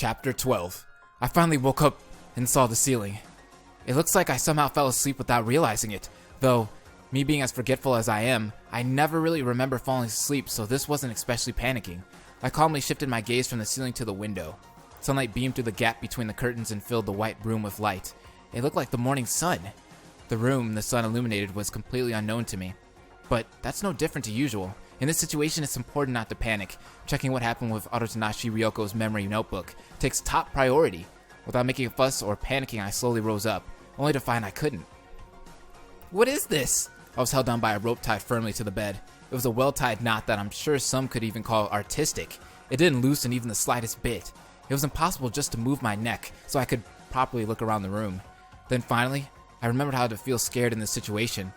Chapter 12. I finally woke up and saw the ceiling. It looks like I somehow fell asleep without realizing it, though, me being as forgetful as I am, I never really remember falling asleep, so this wasn't especially panicking. I calmly shifted my gaze from the ceiling to the window. Sunlight beamed through the gap between the curtains and filled the white room with light. It looked like the morning sun. The room the sun illuminated was completely unknown to me. But that's no different to usual. In this situation, it's important not to panic. Checking what happened with Arutanashi Ryoko's memory notebook takes top priority. Without making a fuss or panicking, I slowly rose up, only to find I couldn't. What is this? I was held down by a rope tied firmly to the bed. It was a well-tied knot that I'm sure some could even call artistic. It didn't loosen even the slightest bit. It was impossible just to move my neck so I could properly look around the room. Then finally, I remembered how to feel scared in this situation.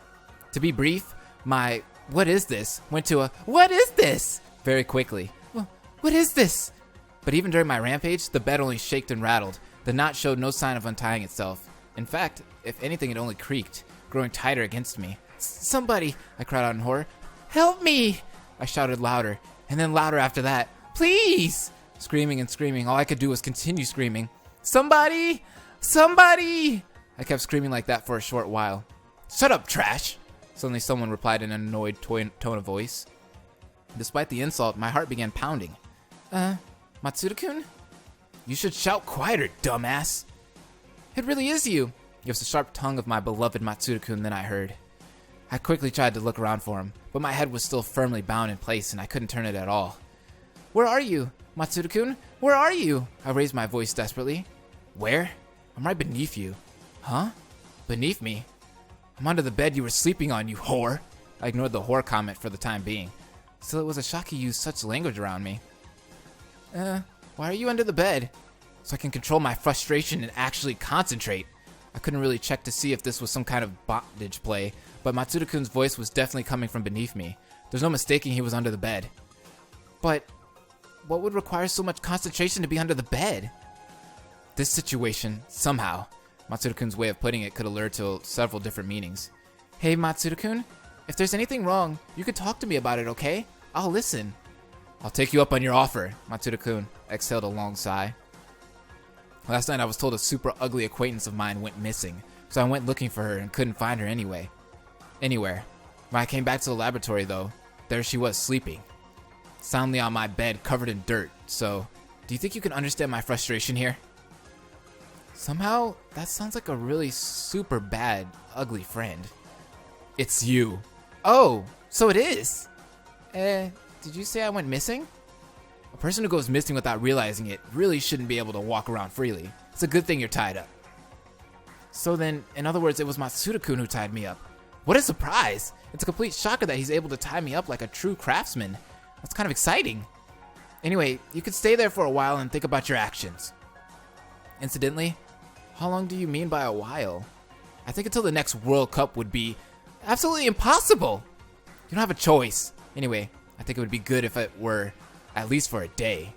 To be brief, my "what is this?" went to a "what is this?" very quickly. What is this? But even during my rampage, the bed only shaked and rattled. The knot showed no sign of untying itself. In fact, if anything, it only creaked, growing tighter against me. Somebody, I cried out in horror. Help me! I shouted louder, and then louder after that. Please! Screaming and screaming, all I could do was continue screaming. Somebody! Somebody! I kept screaming like that for a short while. Shut up, trash! Suddenly someone replied in an annoyed tone of voice. Despite the insult, my heart began pounding. Matsuda-kun? You should shout quieter, dumbass. It really is you. It was the sharp tongue of my beloved Matsuda-kun that I heard. I quickly tried to look around for him, but my head was still firmly bound in place and I couldn't turn it at all. Where are you? Matsuda-kun? Where are you? I raised my voice desperately. Where? I'm right beneath you. Huh? Beneath me? I'm under the bed you were sleeping on, you whore. I ignored the whore comment for the time being. Still, it was a shock he used such language around me. Why are you under the bed? So I can control my frustration and actually concentrate. I couldn't really check to see if this was some kind of bondage play, but Matsuda-kun's voice was definitely coming from beneath me. There's no mistaking he was under the bed. But what would require so much concentration to be under the bed? This situation, somehow, Matsuda-kun's way of putting it could allude to several different meanings. Hey, Matsuda-kun, if there's anything wrong, you could talk to me about it, okay? I'll listen. I'll take you up on your offer, Matsuda-kun exhaled a long sigh. Last night I was told a super ugly acquaintance of mine went missing, so I went looking for her and couldn't find her anywhere. When I came back to the laboratory though, there she was sleeping, soundly on my bed covered in dirt, so do you think you can understand my frustration here? Somehow, that sounds like a really super bad, ugly friend. It's you. Oh, so it is. Did you say I went missing? A person who goes missing without realizing it really shouldn't be able to walk around freely. It's a good thing you're tied up. So then, in other words, it was Matsuda-kun who tied me up. What a surprise! It's a complete shocker that he's able to tie me up like a true craftsman. That's kind of exciting. Anyway, you could stay there for a while and think about your actions. Incidentally, how long do you mean by a while? I think until the next World Cup would be absolutely impossible. You don't have a choice. Anyway, I think it would be good if it were at least for a day.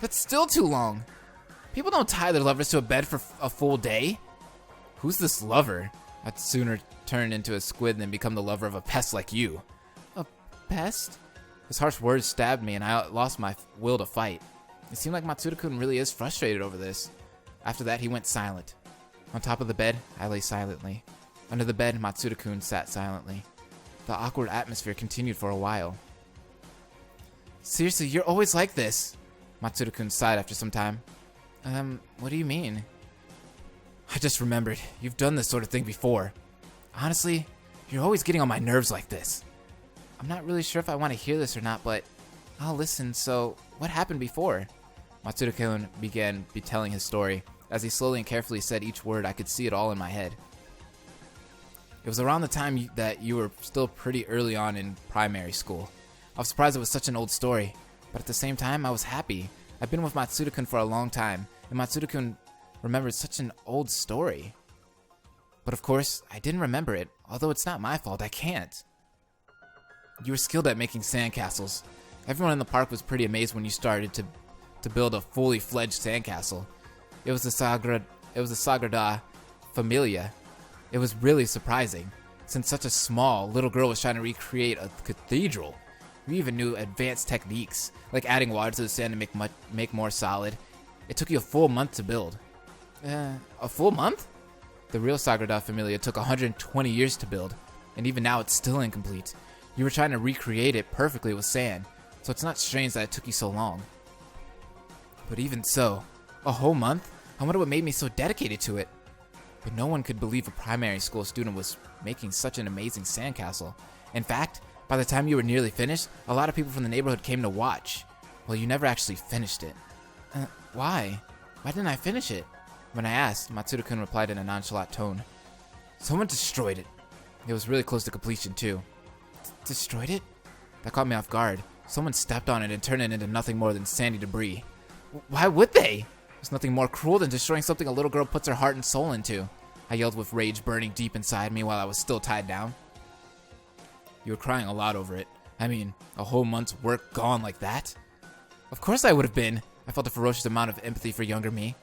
That's still too long. People don't tie their lovers to a bed for a full day. Who's this lover? I'd sooner turn into a squid than become the lover of a pest like you. A pest? His harsh words stabbed me and I lost my will to fight. It seemed like Matsuda-kun really is frustrated over this. After that, he went silent. On top of the bed, I lay silently. Under the bed, Matsuda-kun sat silently. The awkward atmosphere continued for a while. Seriously, you're always like this. Matsuda-kun sighed after some time. What do you mean? I just remembered. You've done this sort of thing before. Honestly, you're always getting on my nerves like this. I'm not really sure if I want to hear this or not, but I'll listen. So, what happened before? Matsuda-kun began telling his story. As he slowly and carefully said each word, I could see it all in my head. It was around the time that you were still pretty early on in primary school. I was surprised it was such an old story, but at the same time, I was happy. I've been with Matsuda-kun for a long time, and Matsuda-kun remembered such an old story. But of course, I didn't remember it, although it's not my fault, I can't. You were skilled at making sandcastles. Everyone in the park was pretty amazed when you started to build a fully fledged sandcastle. It was the Sagrada Familia. It was really surprising, since such a small little girl was trying to recreate a cathedral. You even knew advanced techniques, like adding water to the sand to make more solid. It took you a full month to build. A full month? The real Sagrada Familia took 120 years to build, and even now it's still incomplete. You were trying to recreate it perfectly with sand, so it's not strange that it took you so long. But even so, a whole month? I wonder what made me so dedicated to it. But no one could believe a primary school student was making such an amazing sandcastle. In fact, by the time you were nearly finished, a lot of people from the neighborhood came to watch. Well, you never actually finished it. Why? Why didn't I finish it? When I asked, Matsuda-kun replied in a nonchalant tone. Someone destroyed it. It was really close to completion, too. Destroyed it? That caught me off guard. Someone stepped on it and turned it into nothing more than sandy debris. Why would they? There's nothing more cruel than destroying something a little girl puts her heart and soul into. I yelled with rage burning deep inside me while I was still tied down. You were crying a lot over it. I mean, a whole month's work gone like that? Of course I would have been. I felt a ferocious amount of empathy for younger me.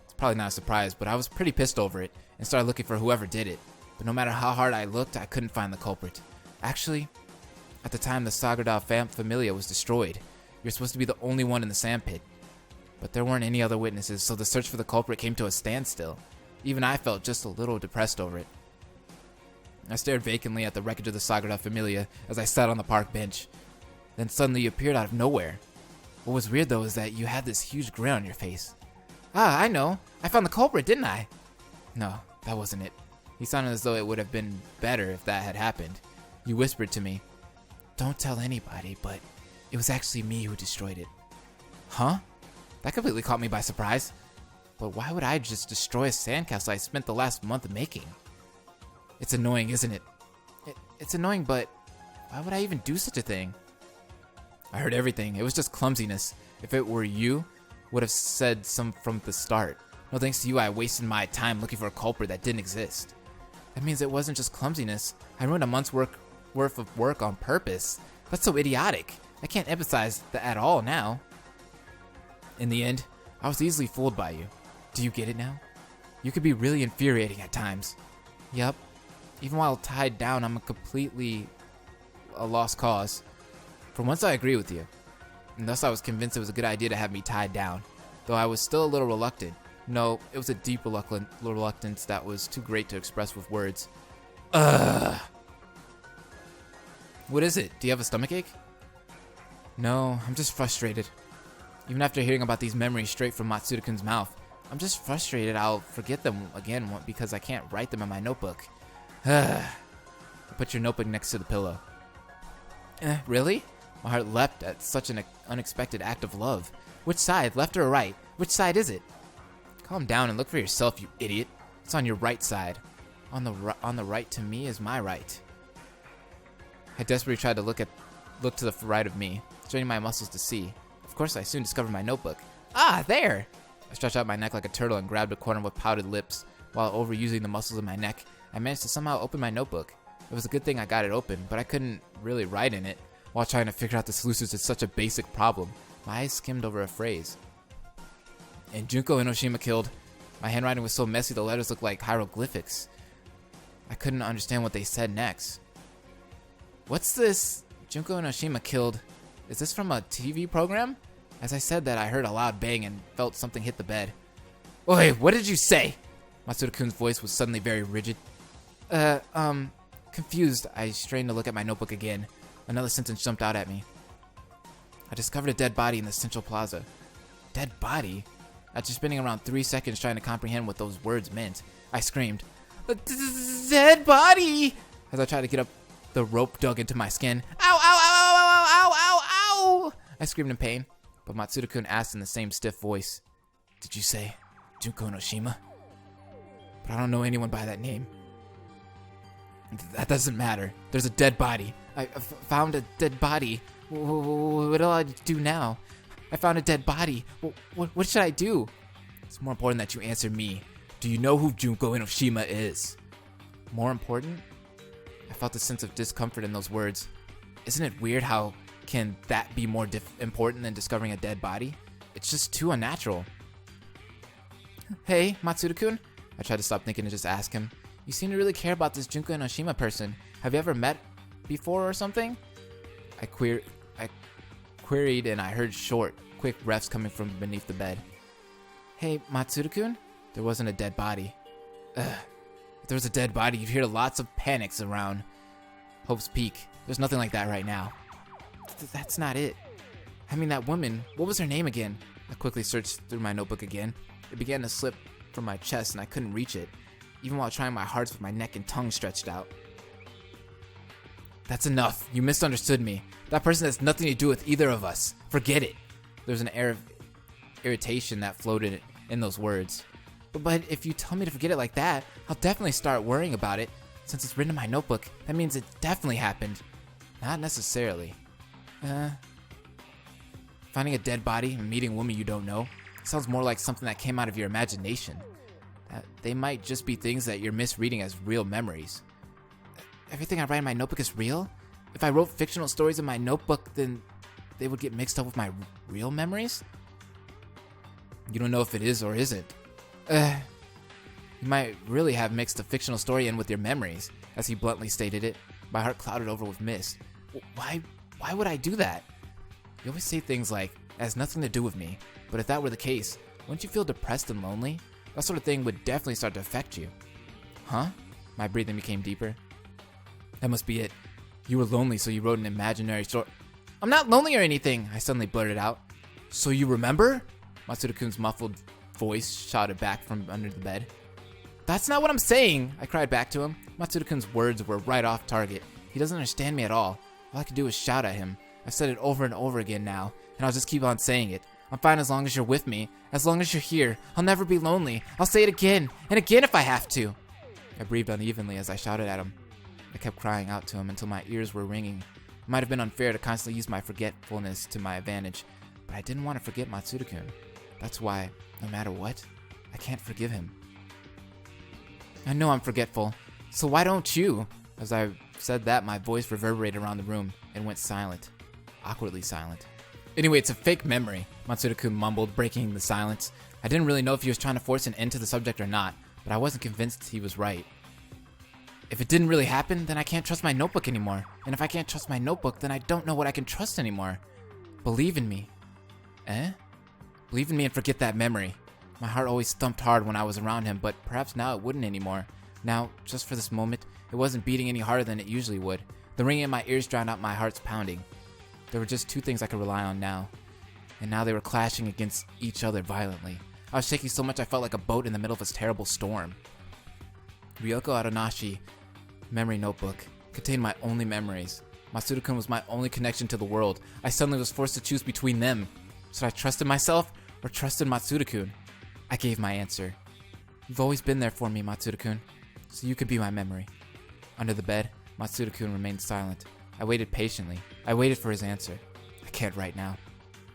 It's probably not a surprise, but I was pretty pissed over it and started looking for whoever did it. But no matter how hard I looked, I couldn't find the culprit. Actually, at the time the Sagrada Familia was destroyed, you're supposed to be the only one in the sandpit. But there weren't any other witnesses, so the search for the culprit came to a standstill. Even I felt just a little depressed over it. I stared vacantly at the wreckage of the Sagrada Familia as I sat on the park bench. Then suddenly you appeared out of nowhere. What was weird though is that you had this huge grin on your face. Ah, I know. I found the culprit, didn't I? No, that wasn't it. You sounded as though it would have been better if that had happened. You whispered to me, "Don't tell anybody, but it was actually me who destroyed it." Huh? That completely caught me by surprise. But why would I just destroy a sandcastle I spent the last month making? It's annoying, isn't it? It's annoying, but why would I even do such a thing? I heard everything. It was just clumsiness. If it were you, would have said some from the start. No thanks to you, I wasted my time looking for a culprit that didn't exist. That means it wasn't just clumsiness. I ruined a month's worth of work on purpose. That's so idiotic. I can't empathize at all now. In the end, I was easily fooled by you. Do you get it now? You could be really infuriating at times. Yup. Even while tied down, I'm completely a lost cause. For once, I agree with you. And thus I was convinced it was a good idea to have me tied down. Though I was still a little reluctant. No, it was a deep reluctance that was too great to express with words. Ugh. What is it? Do you have a stomachache? No, I'm just frustrated. Even after hearing about these memories straight from Matsuda-kun's mouth, I'm just frustrated I'll forget them again because I can't write them in my notebook. Put your notebook next to the pillow. Really? My heart leapt at such an unexpected act of love. Which side, left or right? Which side is it? Calm down and look for yourself, you idiot. It's on your right side. On the right to me is my right. I desperately tried to look to the right of me, straining my muscles to see. Of course, I soon discovered my notebook. Ah, there! I stretched out my neck like a turtle and grabbed a corner with pouted lips. While overusing the muscles of my neck, I managed to somehow open my notebook. It was a good thing I got it open, but I couldn't really write in it. While trying to figure out the solutions to such a basic problem, my eyes skimmed over a phrase. And Junko Enoshima killed. My handwriting was so messy the letters looked like hieroglyphics. I couldn't understand what they said next. What's this? Junko Enoshima killed. Is this from a TV program? As I said that, I heard a loud bang and felt something hit the bed. Oi, what did you say? Matsuda-kun's voice was suddenly very rigid. Confused, I strained to look at my notebook again. Another sentence jumped out at me. I discovered a dead body in the central plaza. Dead body? After spending around 3 seconds trying to comprehend what those words meant, I screamed, "Dead body!" As I tried to get up, the rope dug into my skin. Ow, ow, ow, ow, ow, ow, ow, ow! I screamed in pain, but Matsuda-kun asked in the same stiff voice, "Did you say Junko Enoshima?" But I don't know anyone by that name. That doesn't matter. There's a dead body. I found a dead body. What do I do now? I found a dead body. What should I do? It's more important that you answer me. Do you know who Junko Enoshima is? More important? I felt a sense of discomfort in those words. Isn't it weird how can that be more important than discovering a dead body? It's just too unnatural. Hey, Matsuda-kun? I tried to stop thinking and just ask him. You seem to really care about this Junko Enoshima person. Have you ever met before or something? I queried and I heard short, quick breaths coming from beneath the bed. Hey, Matsuru-kun? There wasn't a dead body. Ugh. If there was a dead body, you'd hear lots of panics around Hope's Peak. There's nothing like that right now. That's not it. I mean, that woman, what was her name again? I quickly searched through my notebook again. It began to slip from my chest and I couldn't reach it, even while trying my hardest with my neck and tongue stretched out. That's enough. You misunderstood me. That person has nothing to do with either of us. Forget it. There's an air of irritation that floated in those words. But if you tell me to forget it like that, I'll definitely start worrying about it. Since it's written in my notebook, that means it definitely happened. Not necessarily. Finding a dead body and meeting a woman you don't know sounds more like something that came out of your imagination. They might just be things that you're misreading as real memories. Everything I write in my notebook is real? If I wrote fictional stories in my notebook, then they would get mixed up with my real memories? You don't know if it is or isn't. You might really have mixed a fictional story in with your memories, as he bluntly stated it. My heart clouded over with mist. Why would I do that? You always say things like, it has nothing to do with me, but if that were the case, wouldn't you feel depressed and lonely? That sort of thing would definitely start to affect you. Huh? My breathing became deeper. That must be it. You were lonely, so you wrote an imaginary story. I'm not lonely or anything, I suddenly blurted out. So you remember? Matsuru-kun's muffled voice shouted back from under the bed. That's not what I'm saying, I cried back to him. Matsuru-kun's words were right off target. He doesn't understand me at all. All I could do was shout at him. I've said it over and over again now, and I'll just keep on saying it. I'm fine as long as you're with me. As long as you're here, I'll never be lonely. I'll say it again, and again if I have to. I breathed unevenly as I shouted at him. I kept crying out to him until my ears were ringing. It might have been unfair to constantly use my forgetfulness to my advantage, but I didn't want to forget Matsuru-kun. That's why, no matter what, I can't forgive him. I know I'm forgetful, so why don't you? As I said that, my voice reverberated around the room and went silent. Awkwardly silent. Anyway, it's a fake memory, Matsuru-kun mumbled, breaking the silence. I didn't really know if he was trying to force an end to the subject or not, but I wasn't convinced he was right. If it didn't really happen, then I can't trust my notebook anymore. And if I can't trust my notebook, then I don't know what I can trust anymore. Believe in me. Believe in me and forget that memory. My heart always thumped hard when I was around him, but perhaps now it wouldn't anymore. Now, just for this moment, it wasn't beating any harder than it usually would. The ringing in my ears drowned out my heart's pounding. There were just two things I could rely on now. And now they were clashing against each other violently. I was shaking so much I felt like a boat in the middle of a terrible storm. Ryoko Aronashi memory notebook contained my only memories. Matsuru-kun was my only connection to the world. I suddenly was forced to choose between them. Should I trust in myself or trust in Matsuru-kun? I gave my answer. You've always been there for me, Matsuru-kun, so you could be my memory. Under the bed, Matsuru-kun remained silent. I waited patiently. I waited for his answer. I can't right now.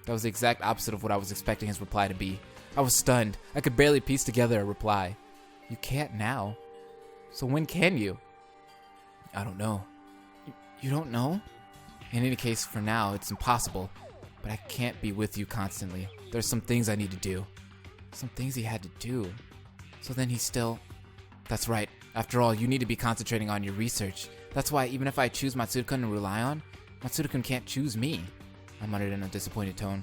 That was the exact opposite of what I was expecting his reply to be. I was stunned. I could barely piece together a reply. You can't now. So when can you? I don't know. You don't know? In any case, for now, it's impossible. But I can't be with you constantly. There's some things I need to do. Some things he had to do. So then he's still... That's right. After all, you need to be concentrating on your research. That's why even if I choose Matsuru-kun to rely on, Matsuru-kun can't choose me. I muttered in a disappointed tone.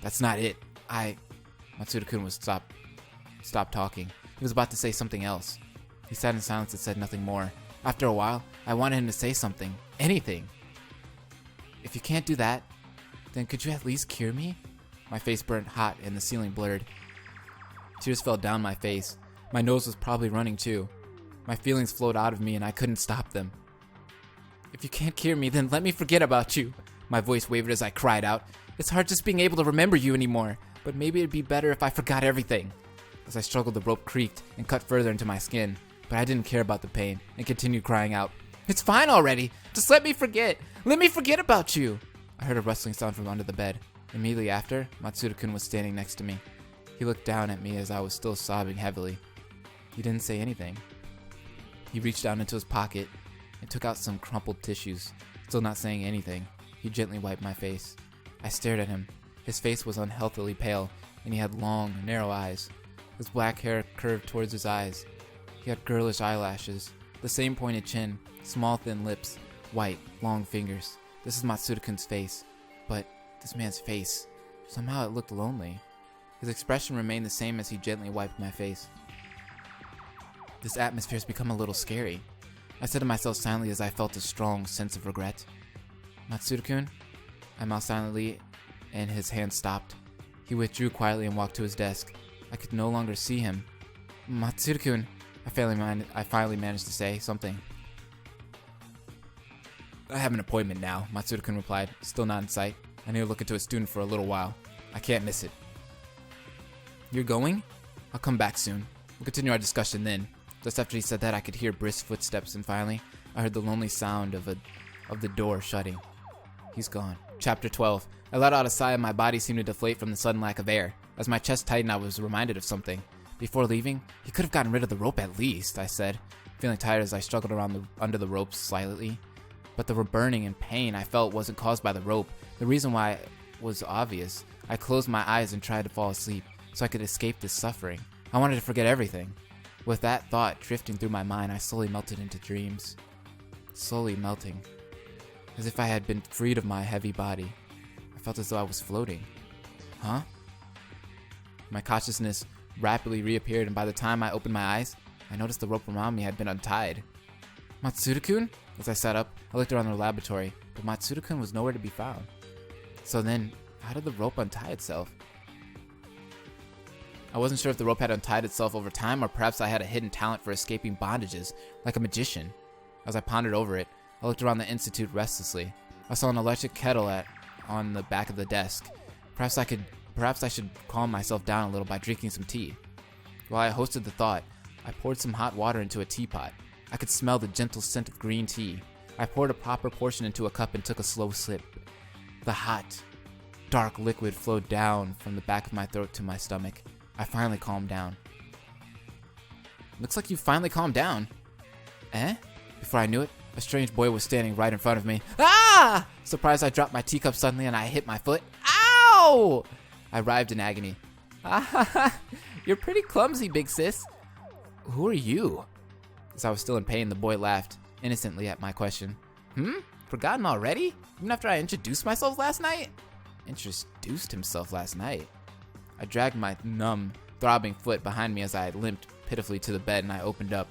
That's not it. Matsuru-kun was stopped talking. He was about to say something else. He sat in silence and said nothing more. After a while, I wanted him to say something. Anything. If you can't do that, then could you at least cure me? My face burned hot and the ceiling blurred. Tears fell down my face. My nose was probably running too. My feelings flowed out of me and I couldn't stop them. If you can't cure me, then let me forget about you. My voice wavered as I cried out. It's hard just being able to remember you anymore, but maybe it'd be better if I forgot everything. As I struggled, the rope creaked and cut further into my skin, but I didn't care about the pain and continued crying out. It's fine already. Just let me forget. Let me forget about you. I heard a rustling sound from under the bed. Immediately after, Matsuru-kun was standing next to me. He looked down at me as I was still sobbing heavily. He didn't say anything. He reached down into his pocket and took out some crumpled tissues. Still not saying anything, he gently wiped my face. I stared at him. His face was unhealthily pale, and he had long, narrow eyes. His black hair curved towards his eyes. He had girlish eyelashes, the same pointed chin, small thin lips, white, long fingers. This is Matsuru-kun's face, but this man's face, somehow it looked lonely. His expression remained the same as he gently wiped my face. This atmosphere has become a little scary, I said to myself silently as I felt a strong sense of regret. Matsuru-kun? I mouthed silently, and his hand stopped. He withdrew quietly and walked to his desk. I could no longer see him. Matsuru-kun, I finally managed to say something. I have an appointment now, Matsuru-kun replied, still not in sight. I need to look into a student for a little while. I can't miss it. You're going? I'll come back soon. We'll continue our discussion then. Just after he said that, I could hear brisk footsteps, and finally, I heard the lonely sound of the door shutting. He's gone. Chapter 12. I let out a sigh and my body seemed to deflate from the sudden lack of air. As my chest tightened, I was reminded of something. Before leaving, he could have gotten rid of the rope at least, I said, feeling tired as I struggled around under the ropes silently. But the burning and pain I felt wasn't caused by the rope. The reason why was obvious. I closed my eyes and tried to fall asleep so I could escape this suffering. I wanted to forget everything. With that thought drifting through my mind, I slowly melted into dreams. Slowly melting. As if I had been freed of my heavy body. I felt as though I was floating. Huh? My consciousness rapidly reappeared, and by the time I opened my eyes, I noticed the rope around me had been untied. Matsuru-kun? As I sat up, I looked around the laboratory, but Matsuru-kun was nowhere to be found. So then, how did the rope untie itself? I wasn't sure if the rope had untied itself over time, or perhaps I had a hidden talent for escaping bondages, like a magician. As I pondered over it, I looked around the institute restlessly. I saw an electric kettle on the back of the desk. Perhaps I should calm myself down a little by drinking some tea. While I hosted the thought, I poured some hot water into a teapot. I could smell the gentle scent of green tea. I poured a proper portion into a cup and took a slow sip. The hot, dark liquid flowed down from the back of my throat to my stomach. I finally calmed down. Looks like you finally calmed down. Eh? Before I knew it, a strange boy was standing right in front of me. Ah! Surprised, I dropped my teacup suddenly and I hit my foot. Ow! I writhed in agony. Ah, you're pretty clumsy, big sis. Who are you? As I was still in pain, the boy laughed innocently at my question. Forgotten already? Even after I introduced myself last night? Introduced himself last night? I dragged my numb, throbbing foot behind me as I limped pitifully to the bed, and I opened up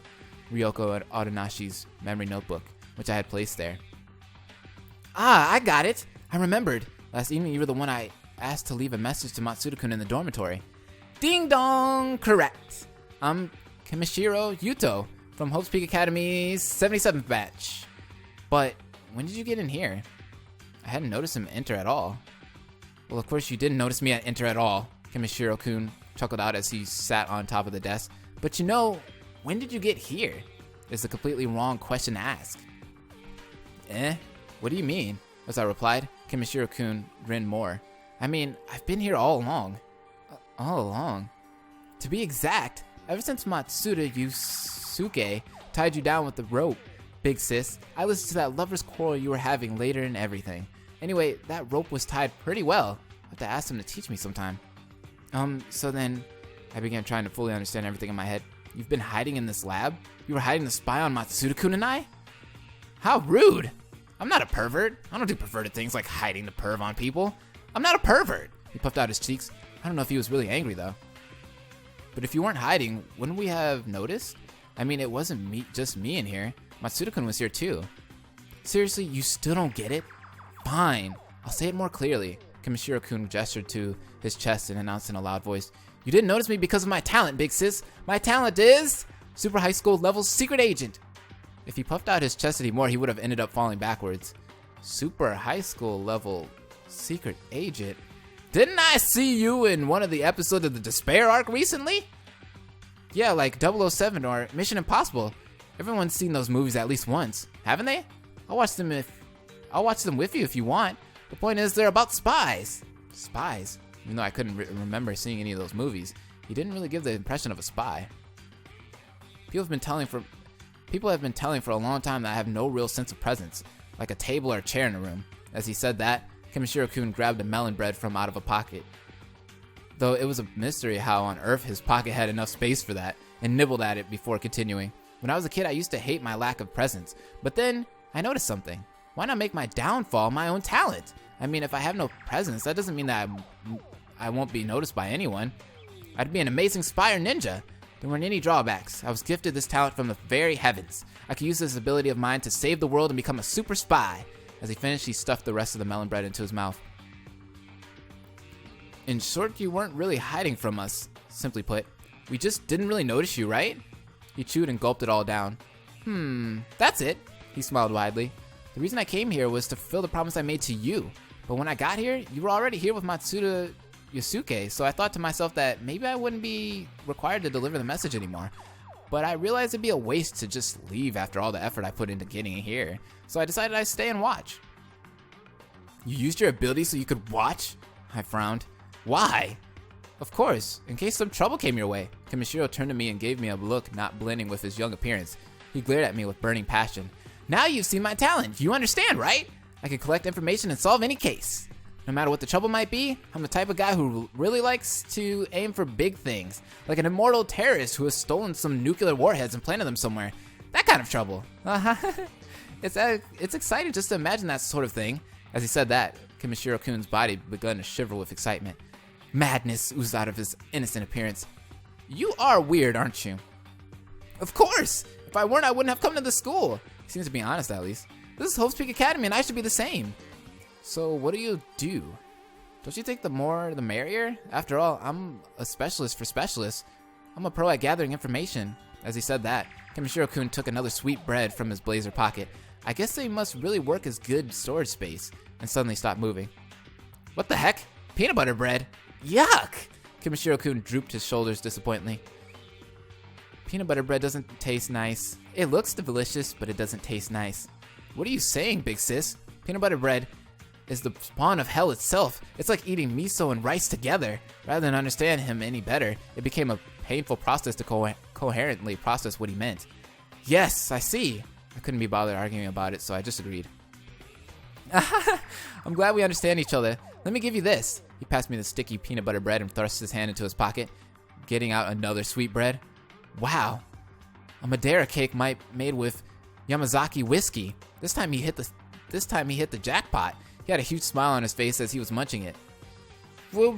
Ryoko Adenashi's memory notebook, which I had placed there. Ah, I got it! I remembered. Last evening you were the one I asked to leave a message to Matsuru-kun in the dormitory. Ding dong! Correct! I'm Kimishiro Yuto from Hope's Peak Academy's 77th batch. But when did you get in here? I hadn't noticed him enter at all. Well, of course you didn't notice me enter at all, Kimishiro-kun chuckled out as he sat on top of the desk. But you know, when did you get here? Is the completely wrong question to ask. Eh? What do you mean? As I replied, Kimishiro-kun grinned more. I mean, I've been here all along. All along? To be exact, ever since Matsuda Yusuke tied you down with the rope, big sis, I listened to that lover's quarrel you were having later and everything. Anyway, that rope was tied pretty well. I'll have to ask him to teach me sometime. So then, I began trying to fully understand everything in my head. You've been hiding in this lab? You were hiding to spy on Matsuru-kun and I? How rude! I'm not a pervert. I don't do perverted things like hiding to perv on people. I'm not a pervert! He puffed out his cheeks. I don't know if he was really angry though. But if you weren't hiding, wouldn't we have noticed? I mean, it wasn't just me in here. Matsuru-kun was here too. Seriously, you still don't get it? Fine. I'll say it more clearly. Kimishiro-kun gestured to his chest and announced in a loud voice. You didn't notice me because of my talent, big sis. My talent is Super High School Level Secret Agent. If he puffed out his chest anymore, he would have ended up falling backwards. Super High School Level Secret Agent? Didn't I see you in one of the episodes of the Despair arc recently? Yeah, like 007 or Mission Impossible. Everyone's seen those movies at least once, haven't they? I'll watch them with you if you want. The point is, they're about spies. Spies? Even though I couldn't remember seeing any of those movies, he didn't really give the impression of a spy. People have been telling for a long time that I have no real sense of presence, like a table or a chair in a room. As he said that, Kimishiro-kun grabbed a melon bread from out of a pocket. Though it was a mystery how on earth his pocket had enough space for that, and nibbled at it before continuing. When I was a kid, I used to hate my lack of presence, but then I noticed something. Why not make my downfall my own talent? I mean, if I have no presence, that doesn't mean that I won't be noticed by anyone. I'd be an amazing spy or ninja. There weren't any drawbacks. I was gifted this talent from the very heavens. I could use this ability of mine to save the world and become a super spy. As he finished, he stuffed the rest of the melon bread into his mouth. In short, you weren't really hiding from us, simply put. We just didn't really notice you, right? He chewed and gulped it all down. That's it. He smiled widely. The reason I came here was to fulfill the promise I made to you. But when I got here, you were already here with Matsuda Yosuke, so I thought to myself that maybe I wouldn't be required to deliver the message anymore. But I realized it'd be a waste to just leave after all the effort I put into getting it here. So I decided I'd stay and watch. You used your ability so you could watch? I frowned. Why? Of course, in case some trouble came your way. Kimishiro turned to me and gave me a look not blending with his young appearance. He glared at me with burning passion. Now you've seen my talent. You understand, right? I can collect information and solve any case. No matter what the trouble might be, I'm the type of guy who really likes to aim for big things. Like an immortal terrorist who has stolen some nuclear warheads and planted them somewhere. That kind of trouble. It's exciting just to imagine that sort of thing. As he said that, Kimishiro-kun's body began to shiver with excitement. Madness oozed out of his innocent appearance. You are weird, aren't you? Of course! If I weren't, I wouldn't have come to the school. He seems to be honest, at least. This is Hope's Peak Academy, and I should be the same. So, what do you do? Don't you think the more, the merrier? After all, I'm a specialist for specialists. I'm a pro at gathering information. As he said that, Kimishiro-kun took another sweet bread from his blazer pocket. I guess they must really work as good storage space, and suddenly stopped moving. What the heck? Peanut butter bread? Yuck! Kimishiro-kun drooped his shoulders disappointingly. Peanut butter bread doesn't taste nice. It looks delicious, but it doesn't taste nice. What are you saying, big sis? Peanut butter bread is the spawn of hell itself. It's like eating miso and rice together. Rather than understand him any better, it became a painful process to coherently process what he meant. Yes, I see. I couldn't be bothered arguing about it, so I just agreed. I'm glad we understand each other. Let me give you this. He passed me the sticky peanut butter bread and thrust his hand into his pocket, getting out another sweet bread. Wow. A Madeira cake made with Yamazaki whiskey. This time he hit the jackpot. He had a huge smile on his face as he was munching it. What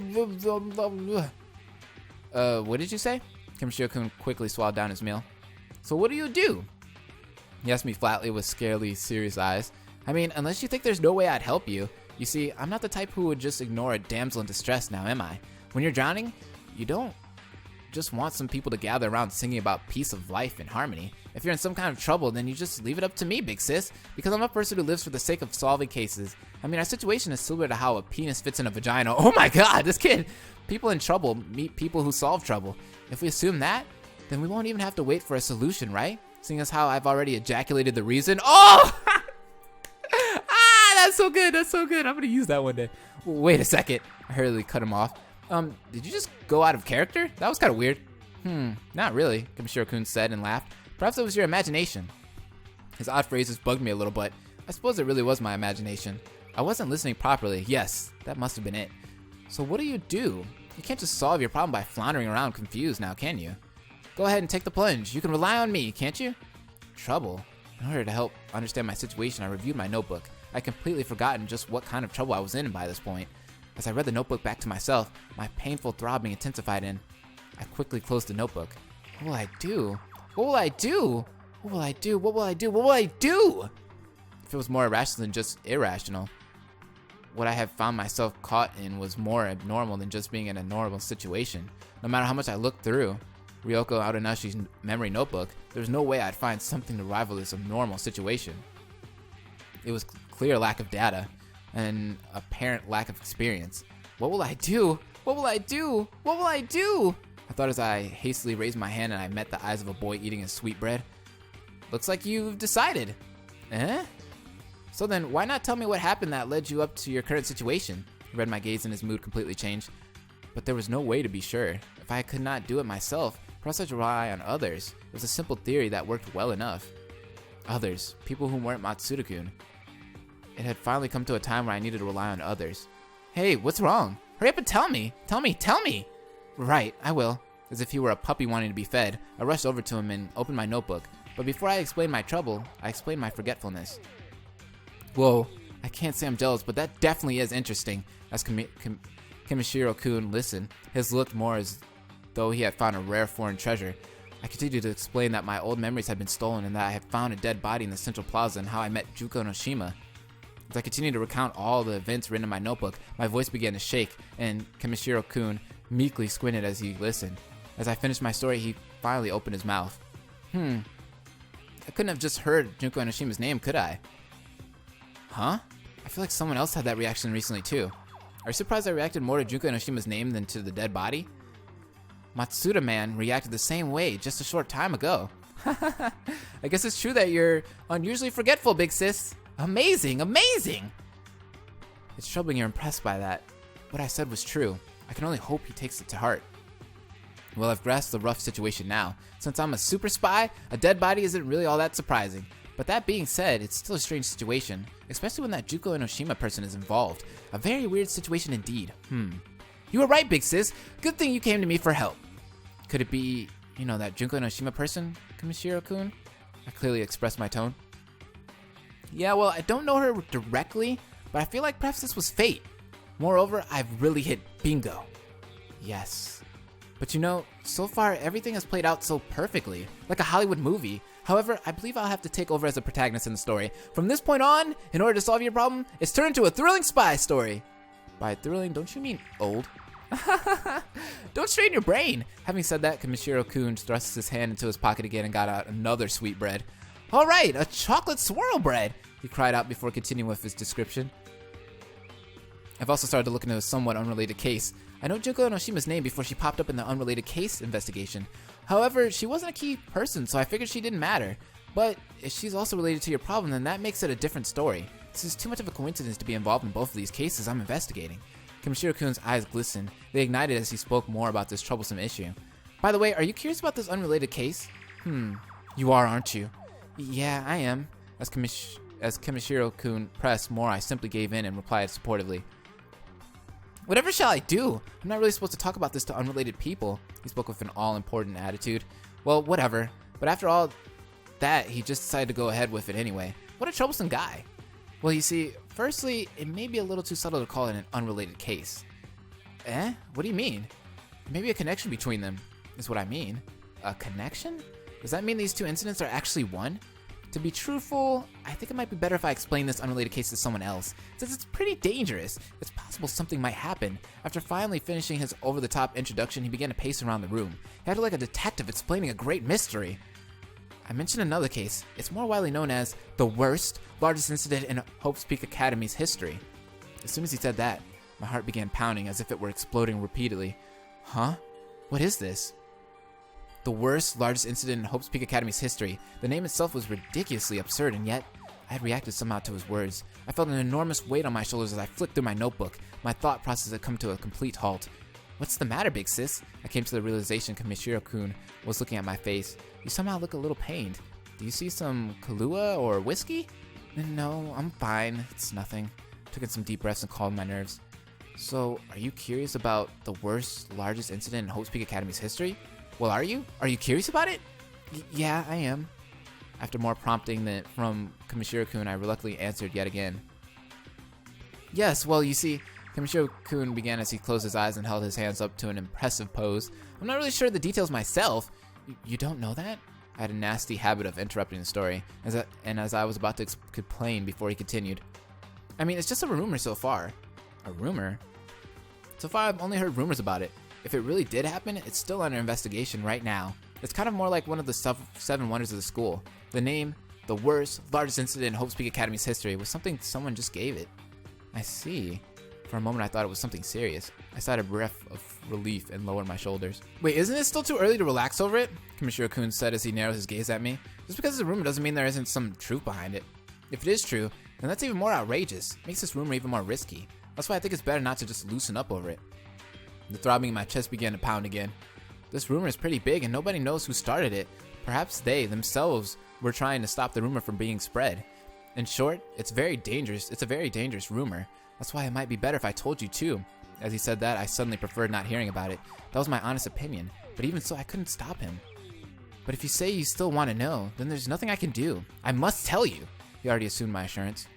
did you say? Kimishiro-kun quickly swallowed down his meal. So what do you do? He asked me flatly with scarily serious eyes. I mean, unless you think there's no way I'd help you. You see, I'm not the type who would just ignore a damsel in distress now, am I? When you're drowning, you don't just want some people to gather around singing about peace of life and harmony. If you're in some kind of trouble, then you just leave it up to me, big sis, because I'm a person who lives for the sake of solving cases. I mean, our situation is similar to how a penis fits in a vagina. Oh my god, this kid! People in trouble meet people who solve trouble. If we assume that, then we won't even have to wait for a solution, right? Seeing as how I've already ejaculated the reason. Oh! That's so good, that's so good. I'm gonna use that one day. Wait a second. I hurriedly cut him off. Did you just go out of character? That was kind of weird. Not really, Kimishiro-kun said and laughed. Perhaps it was your imagination. His odd phrases bugged me a little, but I suppose it really was my imagination. I wasn't listening properly. Yes, that must have been it. So what do? You can't just solve your problem by floundering around confused now, can you? Go ahead and take the plunge. You can rely on me, can't you? Trouble? In order to help understand my situation, I reviewed my notebook. I'd completely forgotten just what kind of trouble I was in by this point. As I read the notebook back to myself, my painful throbbing intensified and I quickly closed the notebook. What will I do? What will I do? What will I do? What will I do? What will I do? If it was more irrational than just irrational, what I had found myself caught in was more abnormal than just being in a normal situation. No matter how much I looked through Ryoko Aonashi's memory notebook, there was no way I'd find something to rival this abnormal situation. It was clear lack of data and apparent lack of experience. What will I do? What will I do? What will I do? I thought as I hastily raised my hand and I met the eyes of a boy eating his sweetbread. Looks like you've decided. Eh? So then, why not tell me what happened that led you up to your current situation? He read my gaze and his mood completely changed. But there was no way to be sure. If I could not do it myself, perhaps I'd rely on others. It was a simple theory that worked well enough. Others. People who weren't Matsuda-kun. It had finally come to a time where I needed to rely on others. Hey, what's wrong? Hurry up and tell me! Tell me! Tell me! Right, I will. As if he were a puppy wanting to be fed, I rushed over to him and opened my notebook. But before I explained my trouble, I explained my forgetfulness. Whoa, I can't say I'm jealous, but that definitely is interesting. As Kimishiro-kun listened, his look more as though he had found a rare foreign treasure. I continued to explain that my old memories had been stolen and that I had found a dead body in the central plaza and how I met Junko Noshima. As I continued to recount all the events written in my notebook, my voice began to shake, and Kimishiro-kun meekly squinted as he listened. As I finished my story, he finally opened his mouth. I couldn't have just heard Junko Noshima's name, could I? Huh? I feel like someone else had that reaction recently too. Are you surprised I reacted more to Junko Noshima's name than to the dead body? Matsuda man reacted the same way just a short time ago. I guess it's true that you're unusually forgetful, big sis. Amazing, amazing! It's troubling you're impressed by that. What I said was true. I can only hope he takes it to heart. Well, I've grasped the rough situation now. Since I'm a super spy, a dead body isn't really all that surprising. But that being said, it's still a strange situation, especially when that Junko Enoshima person is involved. A very weird situation indeed. You were right, big sis. Good thing you came to me for help. Could it be, that Junko Enoshima person, Kimishiro-kun? I clearly expressed my tone. Yeah, well, I don't know her directly, but I feel like perhaps this was fate. Moreover, I've really hit bingo. Yes. But so far everything has played out so perfectly, like a Hollywood movie. However, I believe I'll have to take over as a protagonist in the story. From this point on, in order to solve your problem, it's turned into a thrilling spy story. By thrilling, don't you mean old? Don't strain your brain. Having said that, Kimishiro-kun thrust his hand into his pocket again and got out another sweetbread. All right, a chocolate swirl bread, he cried out before continuing with his description. I've also started to look into a somewhat unrelated case. I know Junko Enoshima's name before she popped up in the unrelated case investigation. However, she wasn't a key person, so I figured she didn't matter. But if she's also related to your problem, then that makes it a different story. This is too much of a coincidence to be involved in both of these cases I'm investigating. Kimishiro-kun's eyes glistened. They ignited as he spoke more about this troublesome issue. By the way, are you curious about this unrelated case? You are, aren't you? Yeah, I am. As Kimishiro-kun pressed more, I simply gave in and replied supportively. Whatever shall I do? I'm not really supposed to talk about this to unrelated people. He spoke with an all-important attitude. Well, whatever. But after all that, he just decided to go ahead with it anyway. What a troublesome guy. Well, you see, firstly, it may be a little too subtle to call it an unrelated case. Eh? What do you mean? Maybe a connection between them is what I mean. A connection? Does that mean these two incidents are actually one? To be truthful, I think it might be better if I explain this unrelated case to someone else, since it's pretty dangerous. It's possible something might happen. After finally finishing his over-the-top introduction, he began to pace around the room. He acted like a detective explaining a great mystery. I mentioned another case. It's more widely known as the worst, largest incident in Hope's Peak Academy's history. As soon as he said that, my heart began pounding as if it were exploding repeatedly. Huh? What is this? The worst, largest incident in Hope's Peak Academy's history. The name itself was ridiculously absurd, and yet I had reacted somehow to his words. I felt an enormous weight on my shoulders as I flicked through my notebook. My thought process had come to a complete halt. What's the matter, big sis? I came to the realization Kimishiro-kun was looking at my face. You somehow look a little pained. Do you see some Kahlua or whiskey? No, I'm fine. It's nothing. Took in some deep breaths and calmed my nerves. So, are you curious about the worst, largest incident in Hope's Peak Academy's history? Well, are you? Are you curious about it? Yeah, I am. After more prompting from Kimishiro-kun, I reluctantly answered yet again. Yes, well, you see, Kimishiro-kun began as he closed his eyes and held his hands up to an impressive pose. I'm not really sure of the details myself. You don't know that? I had a nasty habit of interrupting the story, as I was about to complain before he continued. I mean, it's just a rumor so far. A rumor? So far, I've only heard rumors about it. If it really did happen, it's still under investigation right now. It's kind of more like one of the 7 wonders of the school. The name, the worst, largest incident in Hope's Peak Academy's history, was something someone just gave it. I see. For a moment, I thought it was something serious. I sighed a breath of relief and lowered my shoulders. Wait, isn't it still too early to relax over it? Kimishiro-kun said as he narrowed his gaze at me. Just because it's a rumor doesn't mean there isn't some truth behind it. If it is true, then that's even more outrageous. It makes this rumor even more risky. That's why I think it's better not to just loosen up over it. The throbbing in my chest began to pound again. This rumor is pretty big and nobody knows who started it. Perhaps they themselves were trying to stop the rumor from being spread. In short, it's very dangerous. It's a very dangerous rumor. That's why it might be better if I told you too. As he said that, I suddenly preferred not hearing about it. That was my honest opinion. But even so, I couldn't stop him. But if you say you still want to know, then there's nothing I can do. I must tell you. He already assumed my assurance.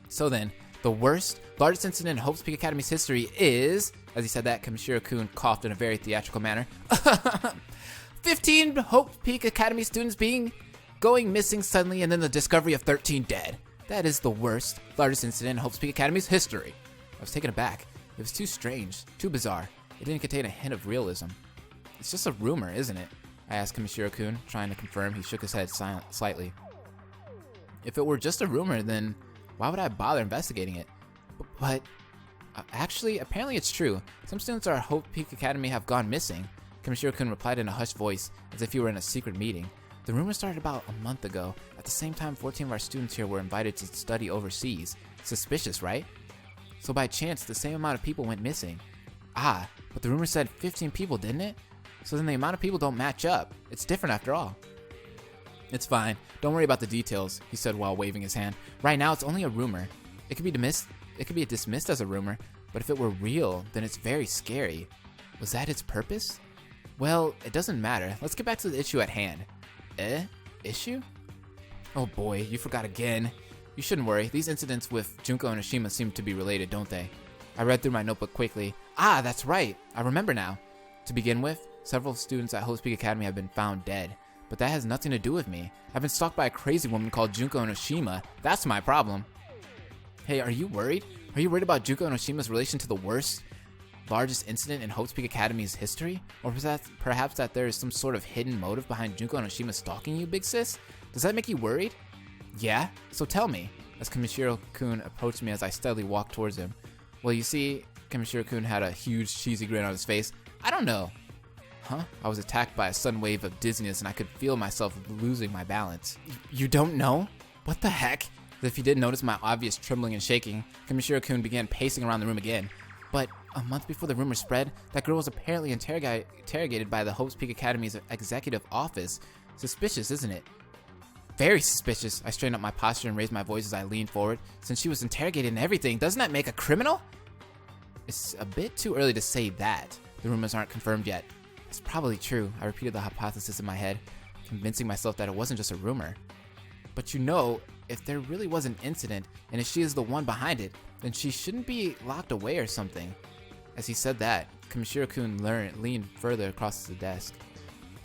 So then, The worst, largest incident in Hope's Peak Academy's history is, as he said that, Kamishiro-kun coughed in a very theatrical manner, 15 Hope Peak Academy students going missing suddenly, and then the discovery of 13 dead. That is the worst, largest incident in Hope's Peak Academy's history. I was taken aback. It was too strange, too bizarre. It didn't contain a hint of realism. It's just a rumor, isn't it? I asked Kamishiro-kun, trying to confirm. He shook his head slightly. If it were just a rumor, then why would I bother investigating it? But actually, apparently it's true. Some students at our Hope Peak Academy have gone missing. Kamishiro-kun replied in a hushed voice, as if he were in a secret meeting. The rumor started about a month ago. At the same time, 14 of our students here were invited to study overseas. Suspicious, right? So by chance, the same amount of people went missing. Ah, but the rumor said 15 people, didn't it? So then the amount of people don't match up. It's different after all. It's fine. Don't worry about the details, he said while waving his hand. Right now, it's only a rumor. It could be dismissed as a rumor, but if it were real, then it's very scary. Was that its purpose? Well, it doesn't matter. Let's get back to the issue at hand. Issue? Oh boy, you forgot again. You shouldn't worry. These incidents with Junko and Oshima seem to be related, don't they? I read through my notebook quickly. Ah, that's right. I remember now. To begin with, several students at Hope's Peak Academy have been found dead. But that has nothing to do with me. I've been stalked by a crazy woman called Junko and Oshima. That's my problem. Hey, are you worried? Are you worried about Junko and Oshima's relation to the worst, largest incident in Hope's Peak Academy's history? Or perhaps that there is some sort of hidden motive behind Junko and Oshima stalking you, big sis? Does that make you worried? Yeah? So tell me, as Kamishiro-kun approached me as I steadily walked towards him. Well, you see, Kamishiro-kun had a huge cheesy grin on his face. I don't know. Huh? I was attacked by a sudden wave of dizziness and I could feel myself losing my balance. You don't know? What the heck? As if he didn't notice my obvious trembling and shaking, Kamishiro-kun began pacing around the room again. But a month before the rumor spread, that girl was apparently interrogated by the Hope's Peak Academy's executive office. Suspicious, isn't it? Very suspicious. I straightened up my posture and raised my voice as I leaned forward. Since she was interrogated and everything, doesn't that make a criminal? It's a bit too early to say that. The rumors aren't confirmed yet. It's probably true. I repeated the hypothesis in my head, convincing myself that it wasn't just a rumor. But you know, if there really was an incident, and if she is the one behind it, then she shouldn't be locked away or something. As he said that, Kamishiro-kun leaned further across the desk.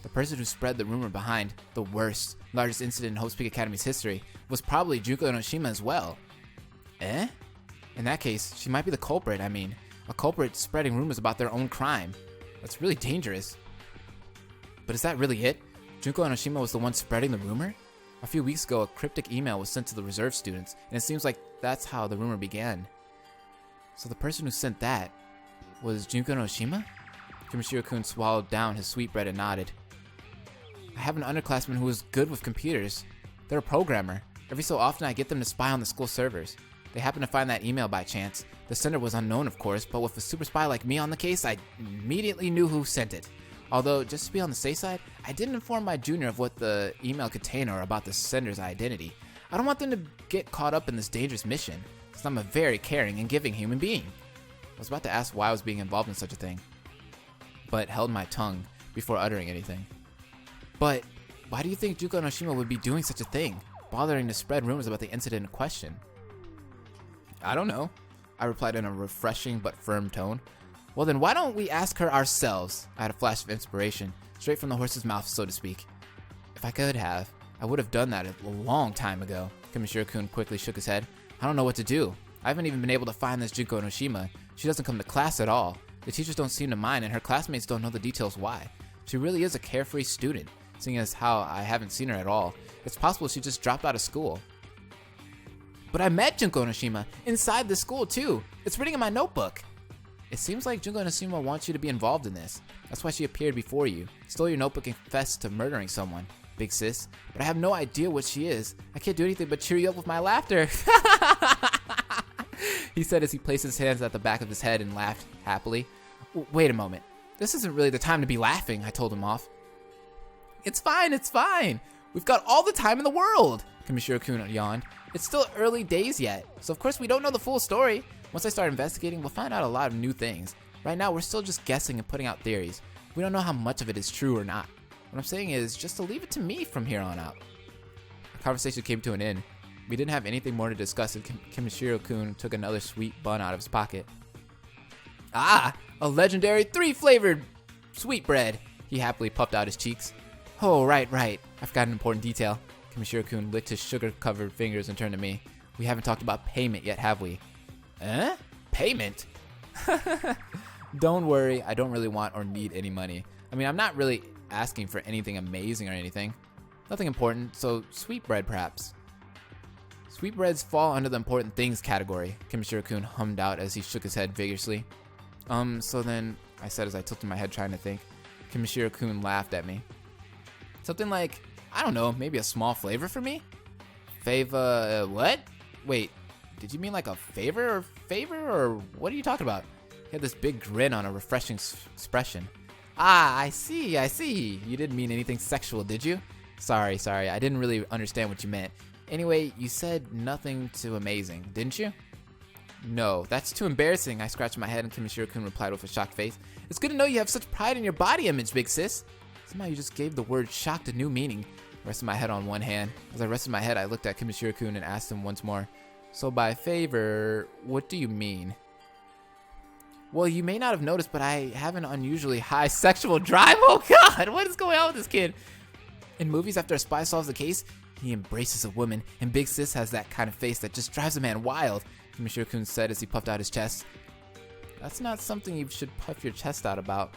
The person who spread the rumor behind the worst, largest incident in Hope's Peak Academy's history was probably Junko and Oshima as well. Eh? In that case, she might be the culprit, a culprit spreading rumors about their own crime. That's really dangerous. But is that really it? Junko and Oshima was the one spreading the rumor? A few weeks ago, a cryptic email was sent to the reserve students, and it seems like that's how the rumor began. So the person who sent that was Junko and Oshima? Kamishiro-kun swallowed down his sweetbread and nodded. I have an underclassman who is good with computers. They're a programmer. Every so often I get them to spy on the school servers. They happened to find that email by chance. The sender was unknown, of course, but with a super spy like me on the case, I immediately knew who sent it. Although, just to be on the safe side, I didn't inform my junior of what the email contained or about the sender's identity. I don't want them to get caught up in this dangerous mission, since I'm a very caring and giving human being. I was about to ask why I was being involved in such a thing, but held my tongue before uttering anything. But why do you think Junko and Oshima would be doing such a thing, bothering to spread rumors about the incident in question? I don't know, I replied in a refreshing but firm tone. Well then, why don't we ask her ourselves? I had a flash of inspiration, straight from the horse's mouth, so to speak. If I could have, I would have done that a long time ago. Kamishiro-kun quickly shook his head. I don't know what to do. I haven't even been able to find this Junko and Oshima. She doesn't come to class at all. The teachers don't seem to mind, and her classmates don't know the details why. She really is a carefree student, seeing as how I haven't seen her at all. It's possible she just dropped out of school. But I met Junko and Oshima inside the school too. It's written in my notebook. It seems like Junko and Oshima wants you to be involved in this. That's why she appeared before you, stole your notebook and confessed to murdering someone. Big sis, but I have no idea what she is. I can't do anything but cheer you up with my laughter. He said as he placed his hands at the back of his head and laughed happily. Wait a moment. This isn't really the time to be laughing, I told him off. It's fine, it's fine. We've got all the time in the world, Kamishiro-kun yawned. It's still early days yet, so of course we don't know the full story. Once I start investigating, we'll find out a lot of new things. Right now, we're still just guessing and putting out theories. We don't know how much of it is true or not. What I'm saying is just to leave it to me from here on out. The conversation came to an end. We didn't have anything more to discuss, and Kimishiro-kun took another sweet bun out of his pocket. Ah, a legendary 3-flavored sweetbread. He happily puffed out his cheeks. Oh, right. I forgot an important detail. Kimishiro-kun licked his sugar-covered fingers and turned to me. We haven't talked about payment yet, have we? Payment? Don't worry, I don't really want or need any money. I mean, I'm not really asking for anything amazing or anything. Nothing important, so sweetbread perhaps. Sweetbreads fall under the important things category, Kimishiro-kun hummed out as he shook his head vigorously. So then, I said as I tilted my head trying to think. Kimishiro-kun laughed at me. Something like, I don't know, maybe a small flavor for me? What? Wait, did you mean like a favor, or what are you talking about? He had this big grin on a refreshing expression. Ah, I see. You didn't mean anything sexual, did you? Sorry, I didn't really understand what you meant. Anyway, you said nothing too amazing, didn't you? No, that's too embarrassing. I scratched my head and Kimishiro-kun replied with a shocked face. It's good to know you have such pride in your body image, big sis. Somehow you just gave the word shocked a new meaning. I rested my head on one hand. As I rested my head, I looked at Kimishiro-kun and asked him once more, so by favor, what do you mean? Well, you may not have noticed, but I have an unusually high sexual drive. Oh God, what is going on with this kid? In movies, after a spy solves the case, he embraces a woman, and Big Sis has that kind of face that just drives a man wild, Kimishiro-kun said as he puffed out his chest. That's not something you should puff your chest out about.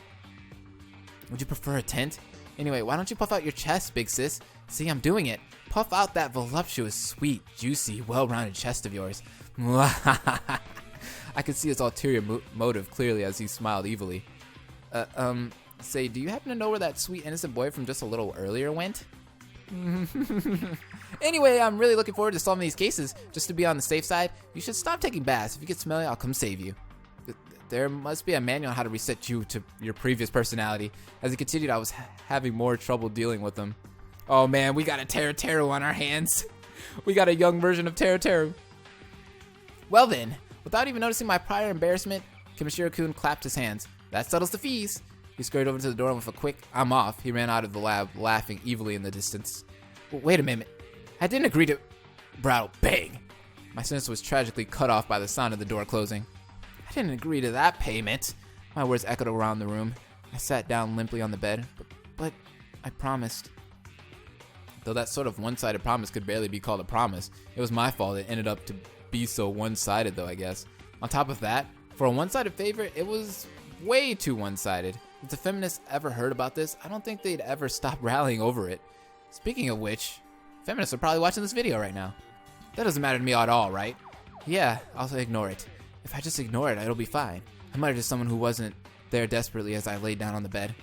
Would you prefer a tent? Anyway, why don't you puff out your chest, Big Sis? See, I'm doing it. Puff out that voluptuous, sweet, juicy, well-rounded chest of yours. I could see his ulterior motive clearly as he smiled evilly. Say, do you happen to know where that sweet, innocent boy from just a little earlier went? Anyway, I'm really looking forward to solving these cases. Just to be on the safe side, you should stop taking baths. If you get smelly, I'll come save you. There must be a manual on how to reset you to your previous personality. As he continued, I was having more trouble dealing with him. Oh man, we got a Teru on our hands. We got a young version of Teru. Well then, without even noticing my prior embarrassment, Kimishiro-kun clapped his hands. That settles the fees. He scurried over to the door and with a quick, I'm off, he ran out of the lab, laughing evilly in the distance. Wait a minute. I didn't agree to... Brattle, bang! My sentence was tragically cut off by the sound of the door closing. I didn't agree to that payment. My words echoed around the room. I sat down limply on the bed, but I promised. Though that sort of one-sided promise could barely be called a promise, it was my fault it ended up to be so one-sided though, I guess. On top of that, for a one-sided favor, it was way too one-sided. If the feminists ever heard about this, I don't think they'd ever stop rallying over it. Speaking of which, feminists are probably watching this video right now. That doesn't matter to me at all, right? Yeah, I'll ignore it. If I just ignore it, it'll be fine. I muttered to someone who wasn't there desperately as I laid down on the bed.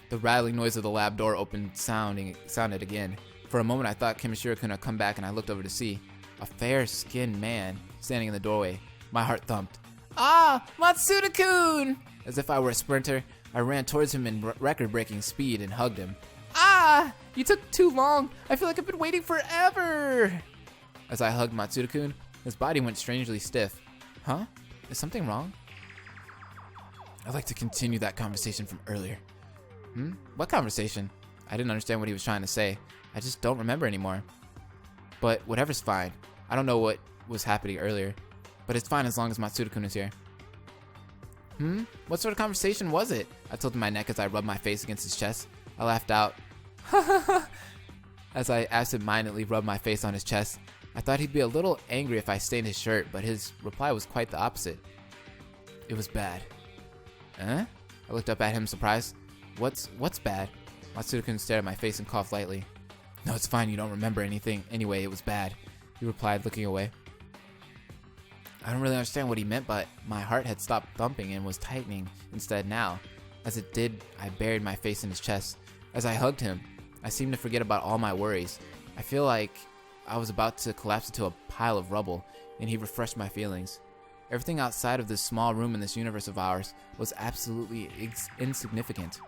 The rattling noise of the lab door sounded again. For a moment I thought Kimishiro-kun had come back and I looked over to see a fair-skinned man standing in the doorway. My heart thumped. Ah, Matsuda-kun! As if I were a sprinter, I ran towards him in record-breaking speed and hugged him. Ah, you took too long. I feel like I've been waiting forever. As I hugged Matsuda-kun, his body went strangely stiff. Huh? Is something wrong? I'd like to continue that conversation from earlier. What conversation? I didn't understand what he was trying to say. I just don't remember anymore. But whatever's fine. I don't know what was happening earlier. But it's fine as long as Matsuda-kun is here. What sort of conversation was it? I tilted my neck as I rubbed my face against his chest. I laughed out. As I absent-mindedly rubbed my face on his chest. I thought he'd be a little angry if I stained his shirt, but his reply was quite the opposite. It was bad. Huh? I looked up at him surprised. What's bad? Matsuda-kun stared at my face and coughed lightly. No, it's fine, you don't remember anything. Anyway, it was bad, he replied, looking away. I don't really understand what he meant, but my heart had stopped thumping and was tightening instead now. As it did, I buried my face in his chest. As I hugged him, I seemed to forget about all my worries. I feel like I was about to collapse into a pile of rubble, and he refreshed my feelings. Everything outside of this small room in this universe of ours was absolutely insignificant.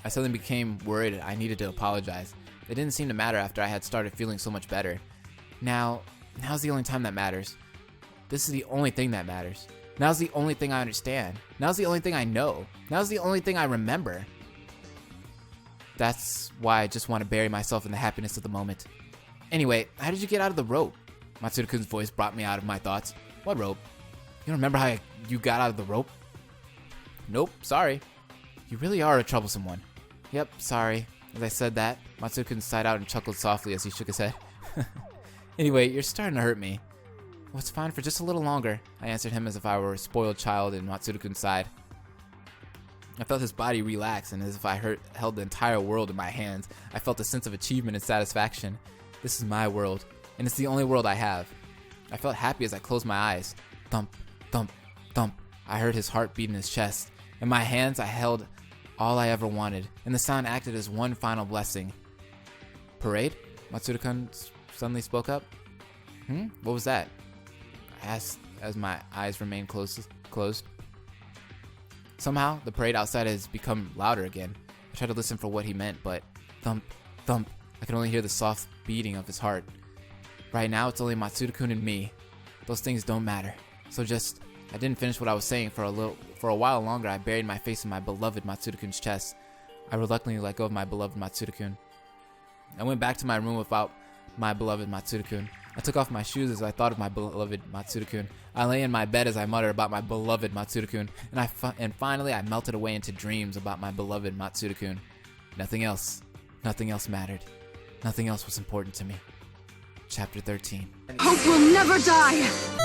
I suddenly became worried I needed to apologize. It didn't seem to matter after I had started feeling so much better. Now's the only time that matters. This is the only thing that matters. Now's the only thing I understand. Now's the only thing I know. Now's the only thing I remember. That's why I just want to bury myself in the happiness of the moment. Anyway, how did you get out of the rope? Matsuda-kun's voice brought me out of my thoughts. What rope? You don't remember how you got out of the rope? Nope, sorry. You really are a troublesome one. Yep, sorry. As I said that, Matsuda-kun sighed out and chuckled softly as he shook his head. Anyway, you're starting to hurt me. Well, it's fine for just a little longer, I answered him as if I were a spoiled child, and Matsuda-kun sighed. I felt his body relax, and as if I held the entire world in my hands, I felt a sense of achievement and satisfaction. This is my world, and it's the only world I have. I felt happy as I closed my eyes. Thump, thump, thump. I heard his heart beat in his chest. In my hands, I held all I ever wanted, and the sound acted as one final blessing. Parade? Matsuda-kun suddenly spoke up. What was that? I asked as my eyes remained closed. Somehow, the parade outside has become louder again. I tried to listen for what he meant, but thump, thump. I could only hear the soft beating of his heart. Right now, it's only Matsuda-kun and me. Those things don't matter. So I didn't finish what I was saying for a while longer. I buried my face in my beloved Matsuda-kun's chest. I reluctantly let go of my beloved Matsuda-kun. I went back to my room without my beloved Matsuda-kun. I took off my shoes as I thought of my beloved Matsuda-kun. I lay in my bed as I muttered about my beloved Matsuda-kun, and finally I melted away into dreams about my beloved Matsuda-kun. Nothing else mattered. Nothing else was important to me. Chapter 13. Hope will never die!